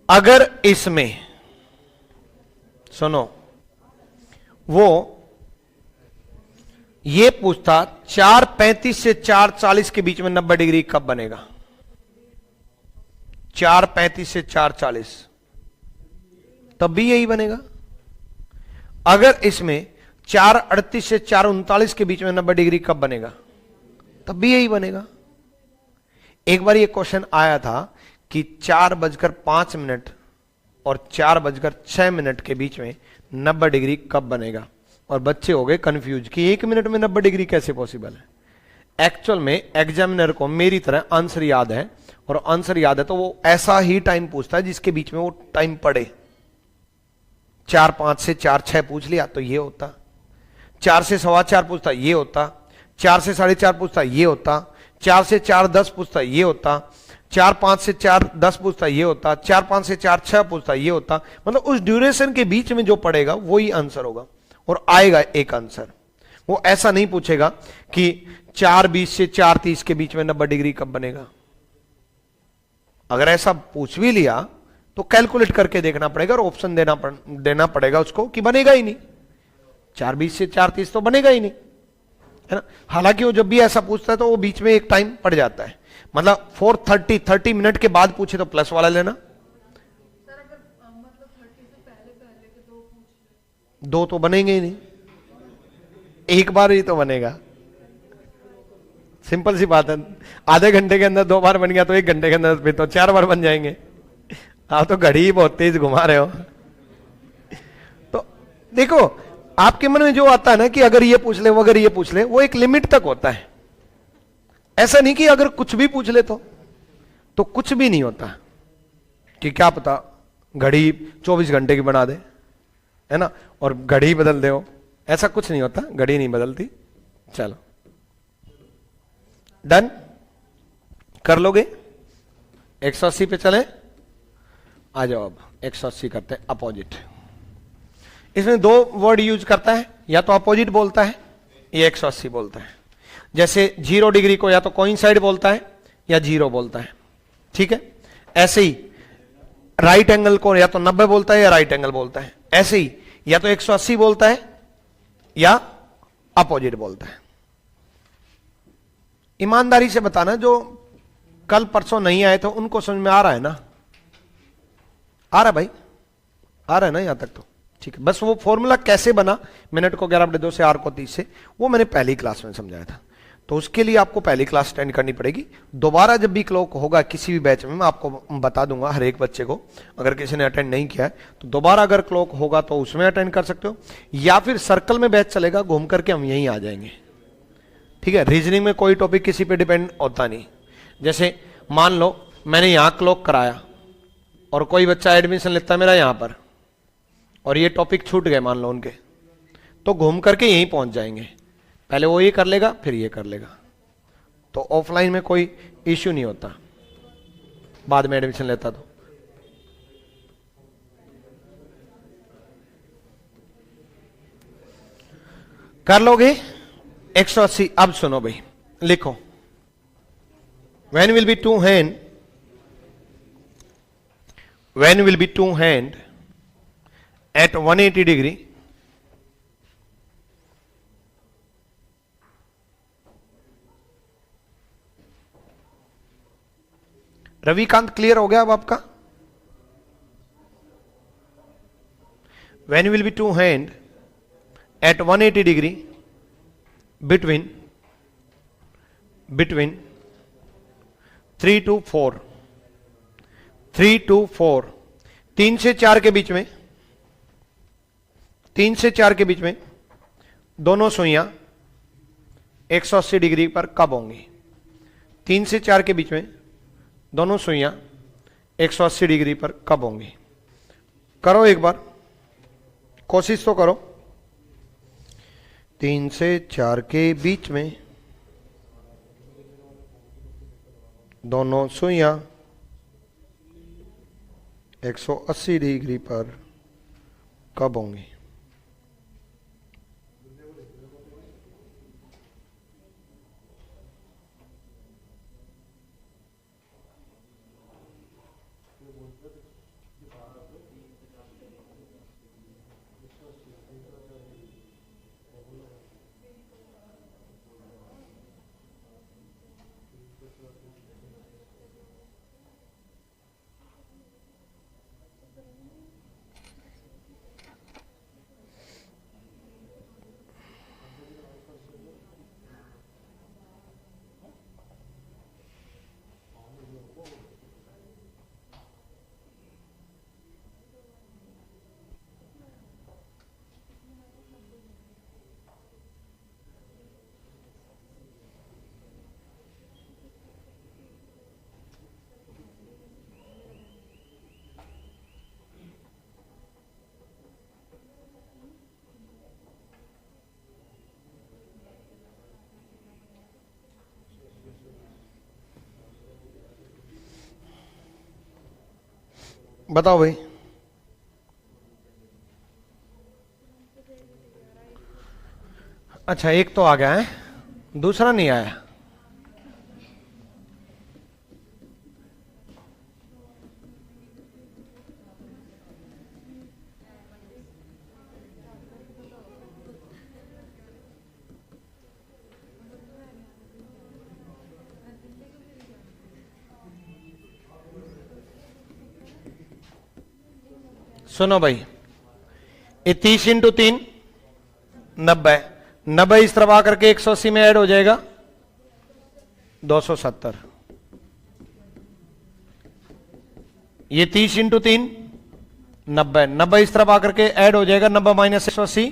अगर इसमें सुनो, वो ये पूछता 4:35 से 4:40 के बीच में 90 डिग्री कब बनेगा, 4:35 से 4:40, तब भी यही बनेगा। अगर इसमें 4:38 से 4:39 के बीच में 90 डिग्री कब बनेगा, तब भी यही बनेगा। एक बार ये क्वेश्चन आया था कि 4:05 और 4:06 के बीच में 90 डिग्री कब बनेगा, और बच्चे हो गए कंफ्यूज कि 1 मिनट में 90 डिग्री कैसे पॉसिबल है। एक्चुअल में एग्जामिनर को मेरी तरह आंसर याद है, और आंसर याद है तो वो ऐसा ही टाइम पूछता है जिसके बीच में वो टाइम पड़े। 4:05 से 4:06 पूछ लिया तो ये होता, 4 से 4:15 पूछता ये होता, 4 से 4:30 पूछता ये होता, 4 से 4:10 पूछता ये होता, 4:05 से 4:10 पूछता ये होता, 4:05 से 4:06 पूछता ये होता। मतलब उस ड्यूरेशन के बीच में जो पड़ेगा वही आंसर होगा और आएगा एक आंसर। वो ऐसा नहीं पूछेगा कि 4:20 से 4:30 के बीच में 90 डिग्री कब बनेगा। अगर ऐसा पूछ भी लिया तो कैलकुलेट करके देखना पड़ेगा और ऑप्शन देना पड़ेगा उसको कि बनेगा ही नहीं, 4:20 से 4:30 तो बनेगा ही नहीं, है ना। हालांकि वो जब भी ऐसा पूछता है तो वो बीच में एक टाइम पड़ जाता है, मतलब 4:30 मिनट के बाद पूछे तो प्लस वाला लेना। सर अगर मतलब 30 से पहले के दो पूछ ले, दो तो बनेंगे ही नहीं, एक बार ही तो बनेगा, सिंपल सी बात है। आधे घंटे के अंदर 2 बार बन गया तो 1 घंटे के अंदर फिर तो 4 बार बन जाएंगे। आप तो घड़ी ही बहुत तेज घुमा रहे हो। तो देखो, आपके मन में जो आता है ना कि अगर ये पूछ ले, वो अगर ये पूछ ले, वो एक लिमिट तक होता है। ऐसा नहीं कि अगर कुछ भी पूछ ले तो कुछ भी नहीं होता कि क्या पता घड़ी 24 घंटे की बना दे, है ना, और घड़ी बदल दे हो, ऐसा कुछ नहीं होता, घड़ी नहीं बदलती। चलो डन। कर लोगे? 180 पे चले, आ जाओ अब 180 करते हैं अपोजिट। इसमें दो वर्ड यूज करता है, या तो अपोजिट बोलता है या 180 बोलता है। जैसे 0 डिग्री को या तो कोइंसाइड बोलता है या 0 बोलता है, ठीक है। ऐसे ही राइट एंगल को या तो 90 बोलता है या राइट एंगल बोलता है। ऐसे ही या तो 180 बोलता है या अपोजिट बोलता है। ईमानदारी से बताना, जो कल परसों नहीं आए थे उनको समझ में आ रहा है ना? आ रहा है भाई? आ रहा है ना यहां तक? तो ठीक है। बस वो फॉर्मूला कैसे बना, मिनट को 11/2 से, आर को 30 से, वो मैंने पहली क्लास में समझाया था। तो उसके लिए आपको पहली क्लास अटेंड करनी पड़ेगी। दोबारा जब भी क्लॉक होगा किसी भी बैच में, मैं आपको बता दूंगा हर एक बच्चे को। अगर किसी ने अटेंड नहीं किया है तो दोबारा अगर क्लॉक होगा तो उसमें अटेंड कर सकते हो, या फिर सर्कल में बैच चलेगा, घूम करके हम यहीं आ जाएंगे, ठीक है। रीजनिंग में कोई टॉपिक किसी पे डिपेंड होता नहीं। जैसे मान लो मैंने यहां क्लॉक कराया और कोई बच्चा एडमिशन लेता है मेरा यहां पर, और ये टॉपिक छूट गए मान लो उनके, तो घूम करके यहीं पहुंच जाएंगे। पहले वो ये कर लेगा फिर ये कर लेगा, तो ऑफलाइन में कोई इश्यू नहीं होता बाद में एडमिशन लेता तो। कर लोगे 180? अब सुनो भाई, लिखो when will be two hand at 180 degree Ravikant, clear हो गया अब आपका? when will be two hand at 180 degree between 3 to 4, 3 to 4, 3 से 4 के बीच में, 3 से 4 के बीच में दोनों सुइयां 180 डिग्री पर कब होंगी? 3 से 4 के बीच में दोनों सुइयां 180 डिग्री पर कब होंगी? करो एक बार, कोशिश तो करो। 3 से 4 के बीच में दोनों सुइयां 180 डिग्री पर कब होंगी? बताओ भाई। अच्छा, एक तो आ गया है, दूसरा नहीं आया। सुनो भाई, ये 30 इंटू 3 90, 90 इस तरफ आकर के 180 में ऐड हो जाएगा 270। ये 30 इंटू 3 90, 90 इस तरफ आकर के ऐड हो जाएगा 90 माइनस 180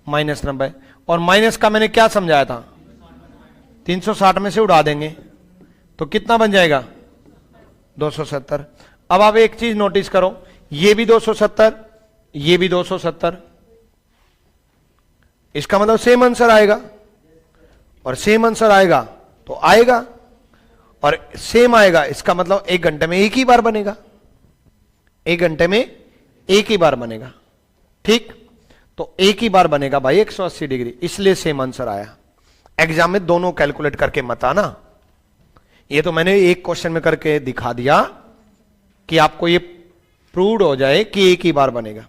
माइनस 90, और माइनस का मैंने क्या समझाया था? 360 में से उड़ा देंगे तो कितना बन जाएगा? 270। अब आप एक चीज नोटिस करो, ये भी 270, ये भी 270, इसका मतलब सेम आंसर आएगा, और सेम आंसर आएगा तो आएगा, और सेम आएगा, इसका मतलब 1 घंटे में एक ही बार बनेगा, 1 घंटे में एक ही बार बनेगा। ठीक, तो एक ही बार बनेगा भाई 180 डिग्री, इसलिए सेम आंसर आया। एग्जाम में दोनों कैलकुलेट करके मत आना, ये तो मैंने एक क्वेश्चन में करके दिखा दिया कि आपको ये प्रूव हो जाए कि एक ही बार बनेगा।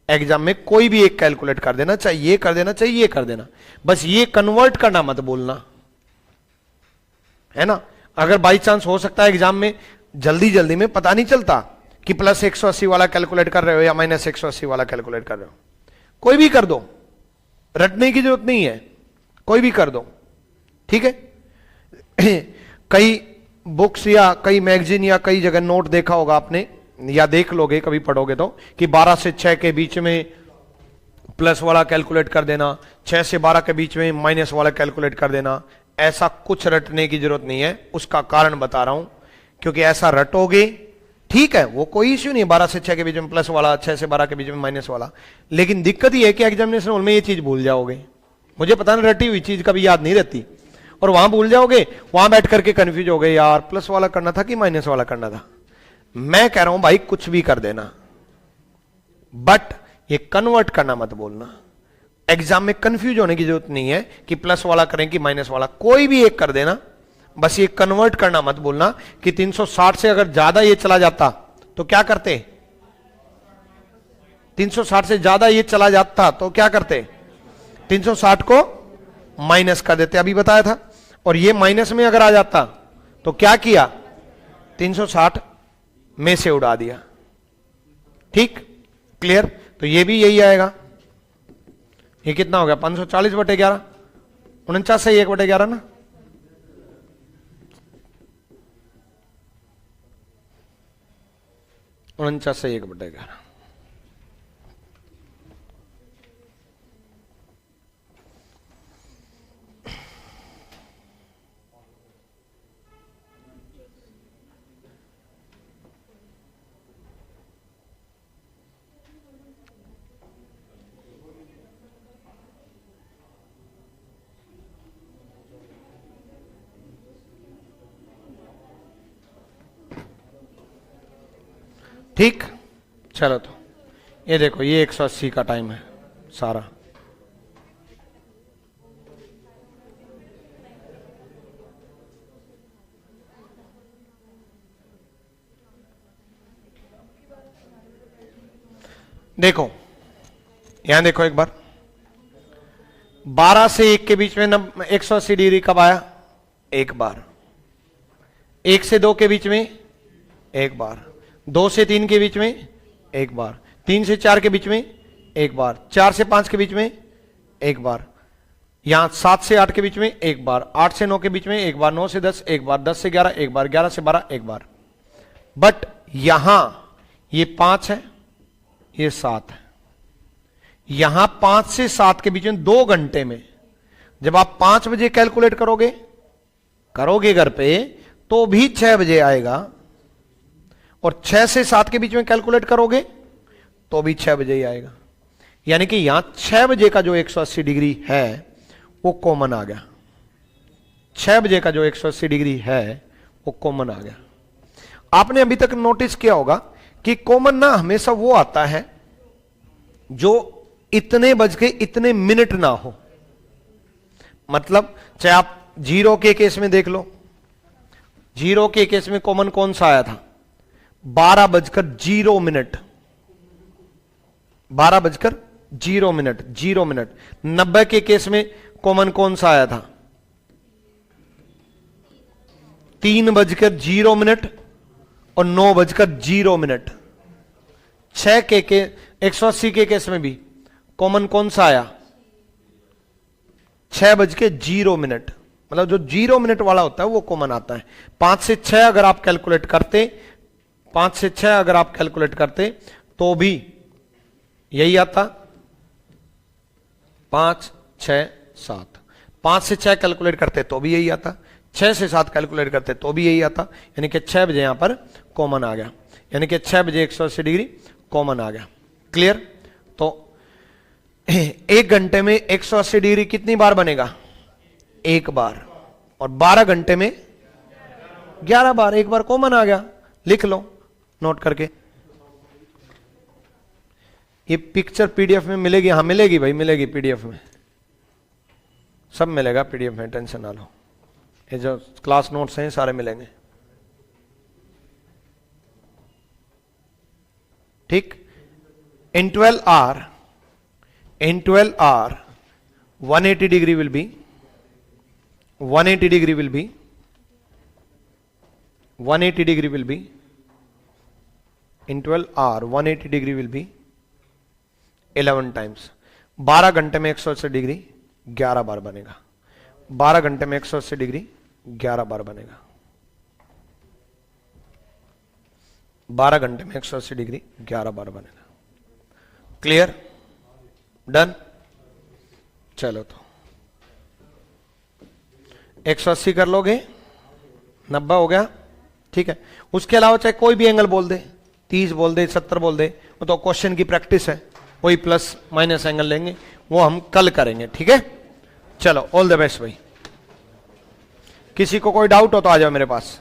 एग्जाम में कोई भी एक कैलकुलेट कर देना, चाहे ये कर देना, चाहे ये कर देना, बस ये कन्वर्ट करना मत बोलना, है ना। अगर बाई चांस हो सकता है एग्जाम में जल्दी जल्दी में पता नहीं चलता कि प्लस 180 वाला कैलकुलेट कर रहे हो या माइनस 180 वाला कैलकुलेट कर रहे हो, कोई भी कर दो, रटने की जरूरत नहीं है, कोई भी कर दो, ठीक है। कई बुक्स या कई मैगजीन या कई जगह नोट देखा होगा आपने, या देख लोगे कभी पढ़ोगे तो, कि 12 से 6 के बीच में प्लस वाला कैलकुलेट कर देना, 6 से 12 के बीच में माइनस वाला कैलकुलेट कर देना। ऐसा कुछ रटने की जरूरत नहीं है, उसका कारण बता रहा हूं, क्योंकि ऐसा रटोगे ठीक है, वो कोई इश्यू नहीं है, 12 से 6 के बीच में प्लस वाला, 6 से 12 के बीच में माइनस वाला, लेकिन दिक्कत ये है कि एग्जामिनेशन हॉल में ये चीज भूल जाओगे। मुझे पता नहीं, रटी हुई चीज कभी याद नहीं रहती, और वहां भूल जाओगे, वहां बैठ करके कंफ्यूज हो गए, यार प्लस वाला करना था कि माइनस वाला करना था। मैं कह रहा हूं भाई कुछ भी कर देना, बट ये कन्वर्ट करना मत बोलना। एग्जाम में कंफ्यूज होने की जरूरत नहीं है कि प्लस वाला करें कि माइनस वाला, कोई भी एक कर देना, बस ये कन्वर्ट करना मत बोलना कि 360 से अगर ज्यादा ये चला जाता तो क्या करते, 360 से ज्यादा ये चला जाता तो क्या करते, 360 को माइनस कर देते, अभी बताया था। और ये माइनस में अगर आ जाता तो क्या किया, 360 में से उड़ा दिया। ठीक, क्लियर। तो ये भी यही आएगा, ये कितना हो गया 540/11, 49 से 1/11 ना, उनचास से 1/11। ठीक, चलो तो ये देखो, ये 180 का टाइम है सारा। देखो यहां देखो एक बार, 12 से 1 के बीच में 180 डिग्री कब आया, एक बार। 1 से 2 के बीच में एक बार, 2 से 3 के बीच में एक बार, 3 से 4 के बीच में एक बार, 4 से 5 के बीच में एक बार, यहां 7 से 8 के बीच में एक बार, 8 से 9 के बीच में एक बार, 9 से 10 एक बार, 10 से 11 एक बार, 11 से 12 एक बार। बट यहां ये 5 है, ये 7 है। यहां 5 से 7 के बीच में 2 घंटे में, जब आप 5 बजे कैलकुलेट करोगे घर पे, तो भी 6 बजे आएगा, और 6 से 7 के बीच में कैलकुलेट करोगे तो भी 6 बजे ही आएगा। यानी कि यहां 6 बजे का जो 180 डिग्री है वो कॉमन आ गया, 6 बजे का जो 180 डिग्री है वो कॉमन आ गया। आपने अभी तक नोटिस किया होगा कि कॉमन ना हमेशा वो आता है जो इतने बज के इतने मिनट ना हो। मतलब चाहे आप 0 के केस में देख लो, 0 के केस में कॉमन कौन सा आया था, 12:0 12:0 0 मिनट। 90 के केस में कॉमन कौन सा आया था, 3:0 और 9:0। 6 के 180 के केस में भी कॉमन कौन सा आया, 6:0। मतलब जो 0 मिनट वाला होता है वो कॉमन आता है। 5 से 6 अगर आप कैलकुलेट करते, 5 से 6 अगर आप कैलकुलेट करते तो भी यही आता, 5 6 7। 5 से 6 कैलकुलेट करते तो भी यही आता, 6 से 7 कैलकुलेट करते तो भी यही आता। यानी कि 6 बजे यहां पर कॉमन आ गया, यानी कि 6 बजे 180 डिग्री कॉमन आ गया। क्लियर। तो 1 घंटे में 180 डिग्री कितनी बार बनेगा, एक बार। और 12 घंटे में 11 बार, एक बार कॉमन आ गया, लिख लो नोट करके। ये पिक्चर पीडीएफ में मिलेगी, हाँ मिलेगी भाई, मिलेगी पीडीएफ में, सब मिलेगा पीडीएफ में, टेंशन ना लो। ये जो क्लास नोट्स हैं सारे मिलेंगे, ठीक। in 12 hour 180 degree will be 180 degree will be 180 degree will be in 12 hour 180 degree will be 11 times। 12 घंटे में 180 डिग्री 11 बार बनेगा। 12 घंटे में 180 डिग्री 11 बार बनेगा। 12 घंटे में 180 डिग्री 11 बार बनेगा। क्लियर? डन? चलो तो 180 कर लोगे, 90 हो गया, ठीक है। उसके अलावा चाहे कोई भी एंगल बोल दे, 30 बोल दे, 70 बोल दे, वो तो क्वेश्चन की प्रैक्टिस है, वही प्लस माइनस एंगल लेंगे, वो हम कल करेंगे, ठीक है। चलो ऑल द बेस्ट भाई। किसी को कोई डाउट हो तो आ जाओ मेरे पास।